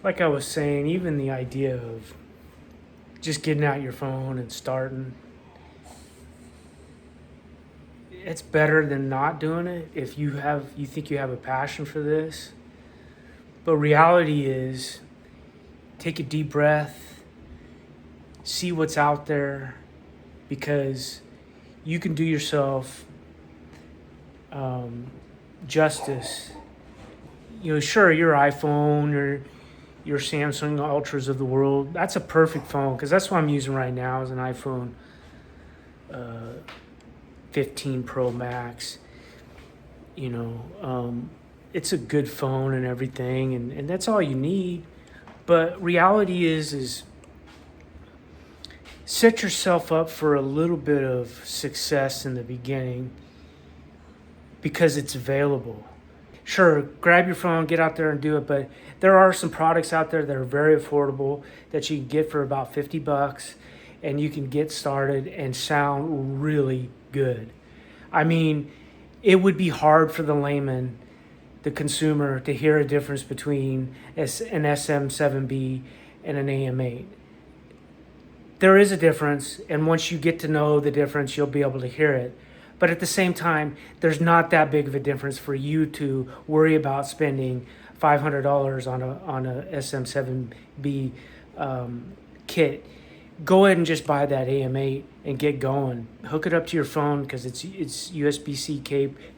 like I was saying, even the idea of just getting out your phone and starting, it's better than not doing it if you think you have a passion for this. But reality is, take a deep breath, see what's out there, because you can do yourself justice. Sure, your iPhone or your Samsung Ultras of the world, that's a perfect phone, because that's what I'm using right now is an iPhone 15 Pro Max. It's a good phone and everything, and that's all you need. But reality is set yourself up for a little bit of success in the beginning because it's available. Sure, grab your phone, get out there and do it, but there are some products out there that are very affordable that you can get for about $50, and you can get started and sound really good. I mean, it would be hard for the layman, the consumer, to hear a difference between an SM7B and an AM8. There is a difference, and once you get to know the difference, you'll be able to hear it. But at the same time, there's not that big of a difference for you to worry about spending $500 on a SM7B kit. Go ahead and just buy that AM8 and get going. Hook it up to your phone because it's USB-C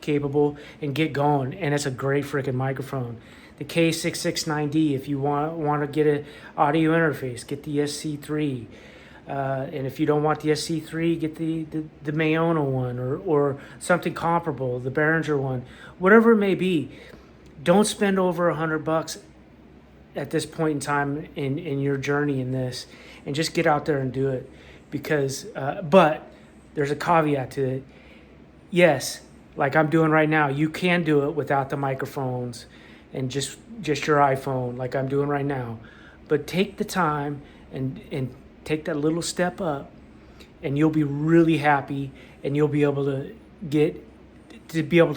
capable, and get going. And it's a great freaking microphone. The K669D, if you want to get an audio interface, get the SC3. And if you don't want the SC3, get the Mayona one or something comparable, the Behringer one, whatever it may be. Don't spend over $100 at this point in time in your journey in this, and just get out there and do it. Because, but there's a caveat to it. Yes, like I'm doing right now, you can do it without the microphones and just your iPhone, like I'm doing right now. But take the time and take that little step up, and you'll be really happy, and you'll be able to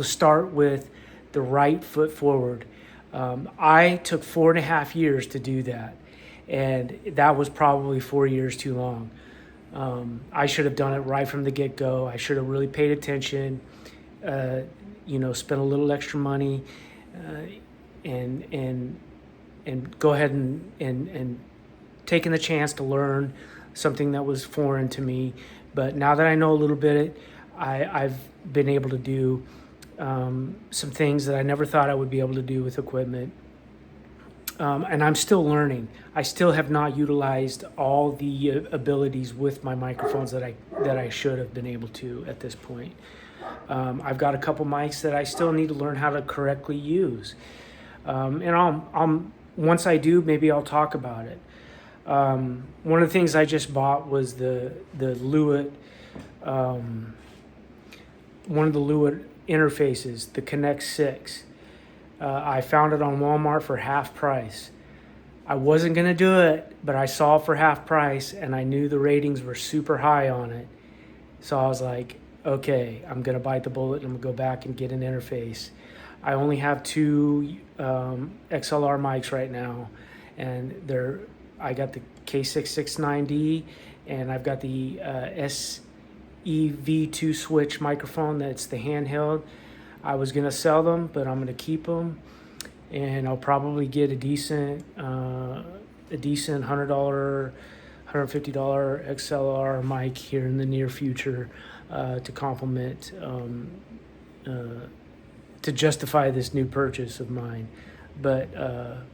start with the right foot forward. I took 4.5 years to do that, and that was probably 4 years too long. I should have done it right from the get-go. I should have really paid attention, spent a little extra money, and go ahead and taking the chance to learn something that was foreign to me. But now that I know a little bit, I've been able to do some things that I never thought I would be able to do with equipment. And I'm still learning. I still have not utilized all the abilities with my microphones that I should have been able to at this point. I've got a couple mics that I still need to learn how to correctly use. And once I do, maybe I'll talk about it. One of the things I just bought was the Lewitt, one of the Lewitt interfaces, the Connect 6. I found it on Walmart for half price. I wasn't going to do it, but I saw it for half price, and I knew the ratings were super high on it. So I was like, okay, I'm going to bite the bullet, and I'm going to go back and get an interface. I only have 2 XLR mics right now, and I got the K669D, and I've got the SEV2 switch microphone. That's the handheld. I was gonna sell them, but I'm gonna keep them, and I'll probably get a decent $100, $150 XLR mic here in the near future to complement to justify this new purchase of mine. But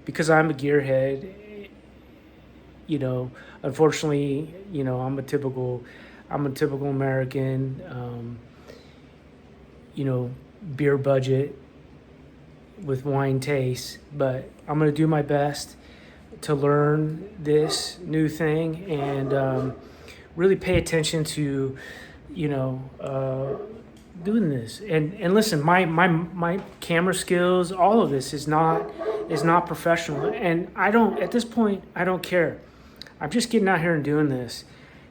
because I'm a gearhead, unfortunately, I'm a typical American, beer budget with wine taste. But I'm going to do my best to learn this new thing and really pay attention to, doing this. And listen, my camera skills, all of this is not professional. And at this point, I don't care. I'm just getting out here and doing this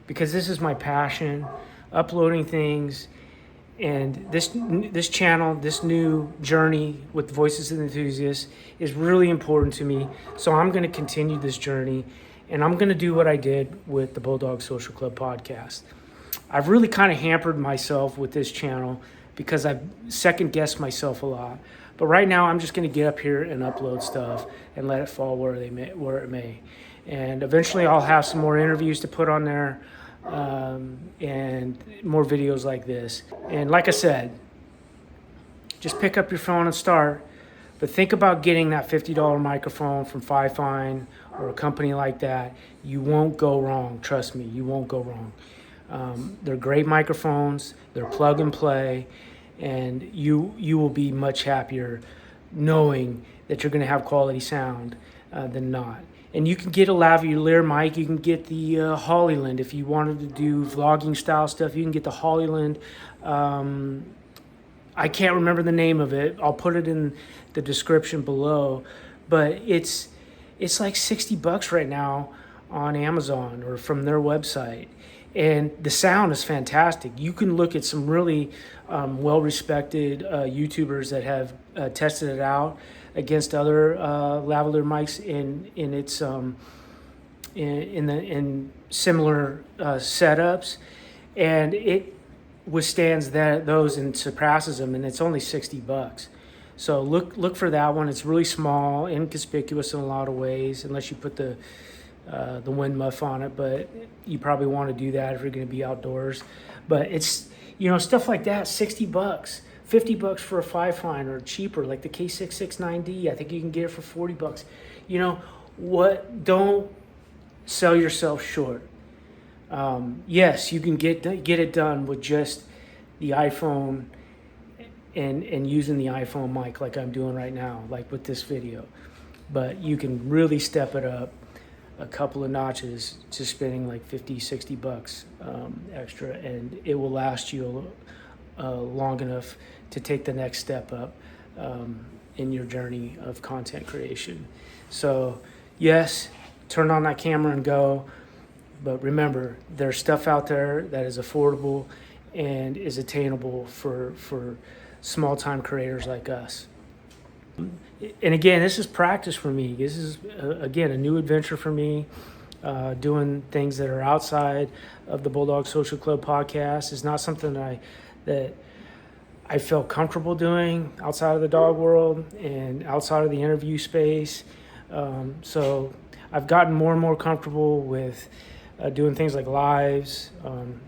because this is my passion, uploading things, And this channel, this new journey with Voices of Enthusiasts is really important to me. So I'm going to continue this journey, and I'm going to do what I did with the Bulldog Social Club podcast. I've really kind of hampered myself with this channel because I've second guessed myself a lot. But right now, I'm just going to get up here and upload stuff and let it fall where it may. And eventually, I'll have some more interviews to put on there, and more videos like this. And like I said, just pick up your phone and start. But think about getting that $50 microphone from Fifine or a company like that. You won't go wrong. Trust me, you won't go wrong. They're great microphones. They're plug and play. And you will be much happier knowing that you're going to have quality sound than not. And you can get a lavalier mic. You can get the Hollyland. If you wanted to do vlogging style stuff, you can get the Hollyland. I can't remember the name of it. I'll put it in the description below. But it's like $60 right now on Amazon or from their website. And the sound is fantastic. You can look at some really well-respected YouTubers that have tested it out against other lavalier mics in similar setups, and it withstands those and surpasses them, and it's only $60. So look for that one. It's really small, inconspicuous in a lot of ways, unless you put the wind muff on it, but you probably want to do that if you're going to be outdoors. But it's, stuff like that, $60, $50 for a Fifine, or cheaper, like the K669D. I think you can get it for $40. Don't sell yourself short. Yes, you can get it done with just the iPhone and using the iPhone mic like I'm doing right now, like with this video. But you can really step it up a couple of notches to spending like $50-$60 extra, and it will last you long enough to take the next step up in your journey of content creation. So yes, turn on that camera and go, but remember, there's stuff out there that is affordable and is attainable for small-time creators like us. And again, this is practice for me. This is, again, a new adventure for me. Doing things that are outside of the Bulldog Social Club podcast is not something that I felt comfortable doing outside of the dog world and outside of the interview space. So I've gotten more and more comfortable with doing things like lives.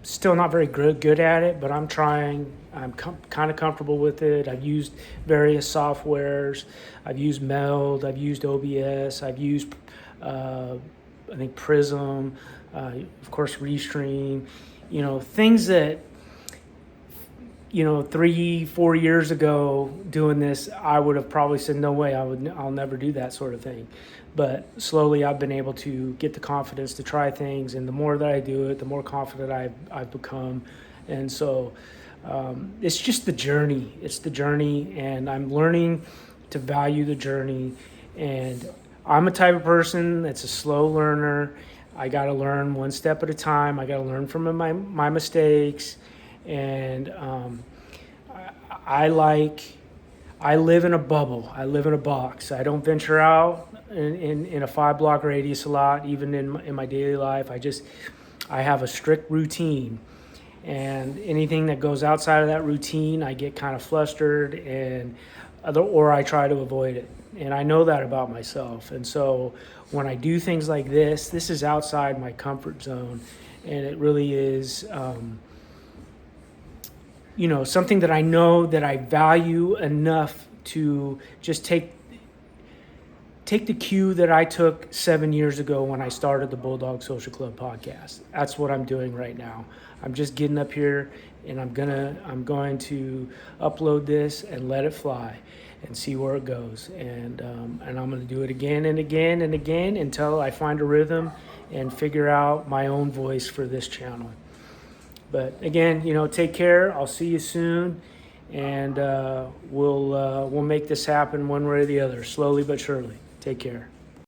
Still not very good at it, but I'm trying. I'm kind of comfortable with it. I've used various softwares. I've used Meld. I've used OBS. I've used, I think, Prism. Of course, Restream. Things that, 3-4 years ago doing this, I would have probably said, no way, I'll never do that sort of thing. But slowly I've been able to get the confidence to try things, and the more that I do it, the more confident I've become. And so it's just the journey. It's the journey, and I'm learning to value the journey. And I'm a type of person that's a slow learner. I got to learn one step at a time. I got to learn from my mistakes. And I live in a bubble. I live in a box. I don't venture out in a 5-block radius a lot, even in my daily life. I have a strict routine, and anything that goes outside of that routine, I get kind of flustered or I try to avoid it. And I know that about myself. And so when I do things like this is outside my comfort zone, and it really is something that I know that I value enough to just take the cue that I took 7 years ago when I started the Bulldog Social Club podcast. That's what I'm doing right now. I'm just getting up here, and I'm going to upload this and let it fly and see where it goes. And I'm going to do it again and again and again until I find a rhythm and figure out my own voice for this channel. But again, take care. I'll see you soon, and we'll make this happen one way or the other, slowly but surely. Take care.